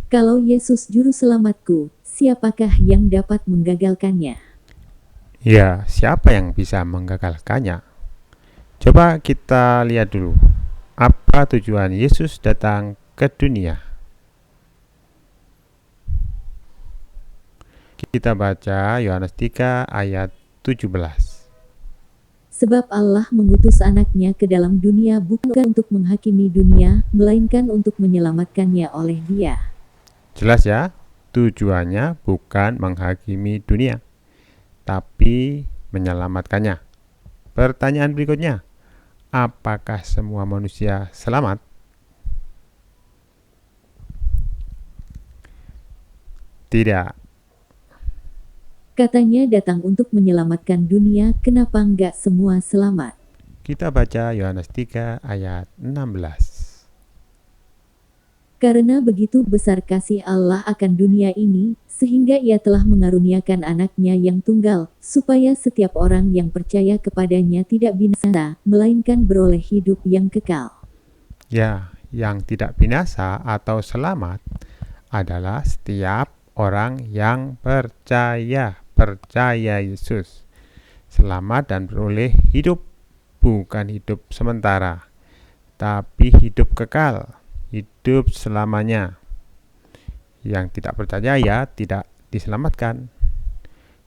Kalau Yesus juru selamatku, siapakah yang dapat menggagalkannya? Ya, siapa yang bisa menggagalkannya? Coba kita lihat dulu, apa tujuan Yesus datang ke dunia? Kita baca Yohanes 3 ayat 17. Sebab Allah mengutus anaknya ke dalam dunia bukan untuk menghakimi dunia, melainkan untuk menyelamatkannya oleh Dia. Jelas ya, tujuannya bukan menghakimi dunia, tapi menyelamatkannya. Pertanyaan berikutnya, apakah semua manusia selamat? Tidak. Katanya datang untuk menyelamatkan dunia, kenapa enggak semua selamat? Kita baca Yohanes 3 ayat 16. Karena begitu besar kasih Allah akan dunia ini, sehingga Ia telah mengaruniakan anaknya yang tunggal, supaya setiap orang yang percaya kepadanya tidak binasa, melainkan beroleh hidup yang kekal. Ya, yang tidak binasa atau selamat adalah setiap orang yang percaya Yesus. Selamat dan beroleh hidup, bukan hidup sementara, tapi hidup kekal, hidup selamanya. Yang tidak percaya ya tidak diselamatkan.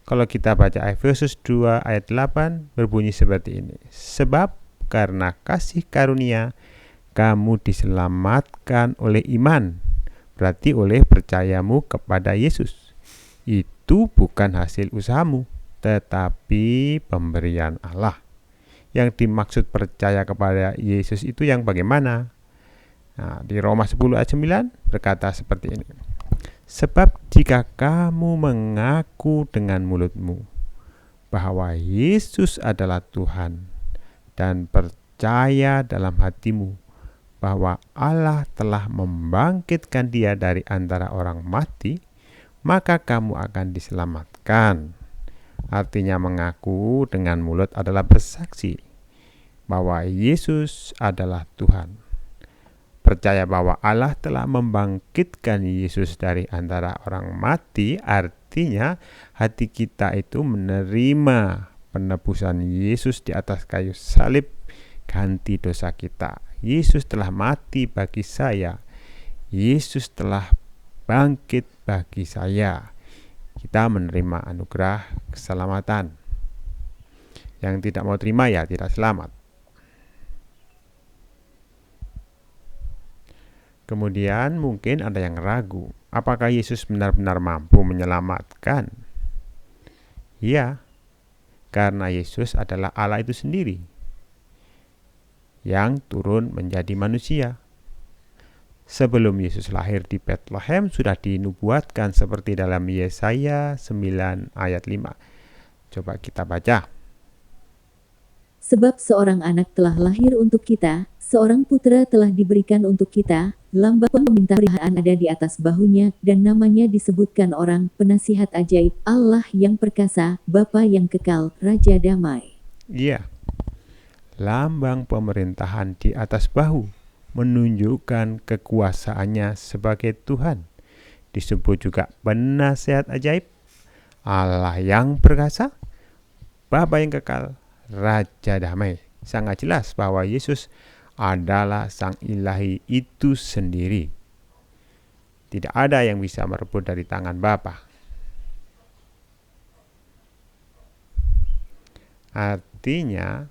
Kalau kita baca Efesus 2 ayat 8 berbunyi seperti ini. Sebab karena kasih karunia kamu diselamatkan oleh iman, berarti oleh percayamu kepada Yesus. Itu bukan hasil usahamu, tetapi pemberian Allah. Yang dimaksud percaya kepada Yesus itu yang bagaimana? Nah, di Roma 10 ayat 9 berkata seperti ini. Sebab jika kamu mengaku dengan mulutmu bahwa Yesus adalah Tuhan dan percaya dalam hatimu bahwa Allah telah membangkitkan Dia dari antara orang mati, maka kamu akan diselamatkan. Artinya mengaku dengan mulut adalah bersaksi bahwa Yesus adalah Tuhan. Percaya bahwa Allah telah membangkitkan Yesus dari antara orang mati, artinya hati kita itu menerima penebusan Yesus di atas kayu salib, ganti dosa kita. Yesus telah mati bagi saya. Yesus telah bangkit bagi saya. Kita menerima anugerah keselamatan. Yang tidak mau terima ya tidak selamat. Kemudian mungkin ada yang ragu, apakah Yesus benar-benar mampu menyelamatkan? Ya, karena Yesus adalah Allah itu sendiri yang turun menjadi manusia. Sebelum Yesus lahir di Bethlehem sudah dinubuatkan seperti dalam Yesaya 9 ayat 5. Coba kita baca. Sebab seorang anak telah lahir untuk kita, seorang putra telah diberikan untuk kita, lambang pemerintahan ada di atas bahunya, dan namanya disebutkan orang, penasihat ajaib, Allah yang perkasa, Bapa yang kekal, Raja damai. Iya, lambang pemerintahan di atas bahu menunjukkan kekuasaannya sebagai Tuhan. Disebut juga penasihat ajaib, Allah yang perkasa, Bapa yang kekal, Raja damai. Sangat jelas bahwa Yesus adalah Sang Ilahi itu sendiri. Tidak ada yang bisa merebut dari tangan Bapa. Artinya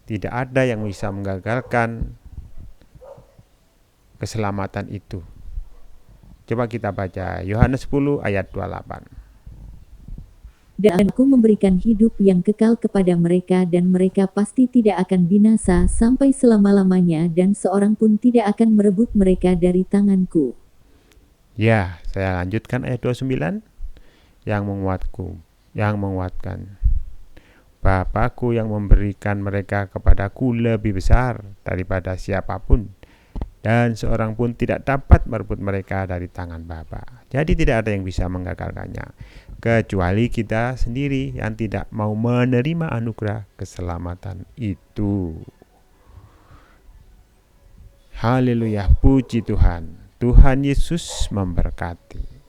tidak ada yang bisa menggagalkan keselamatan itu. Coba kita baca Yohanes 10 ayat 28. Dan aku memberikan hidup yang kekal kepada mereka dan mereka pasti tidak akan binasa sampai selama-lamanya dan seorang pun tidak akan merebut mereka dari tanganku. Ya, saya lanjutkan ayat 29. Yang menguatkan. Bapakku yang memberikan mereka kepadaku lebih besar daripada siapapun, dan seorang pun tidak dapat merebut mereka dari tangan Bapa. Jadi tidak ada yang bisa menggagalkannya, kecuali kita sendiri yang tidak mau menerima anugerah keselamatan itu. Haleluya, puji Tuhan. Tuhan Yesus memberkati.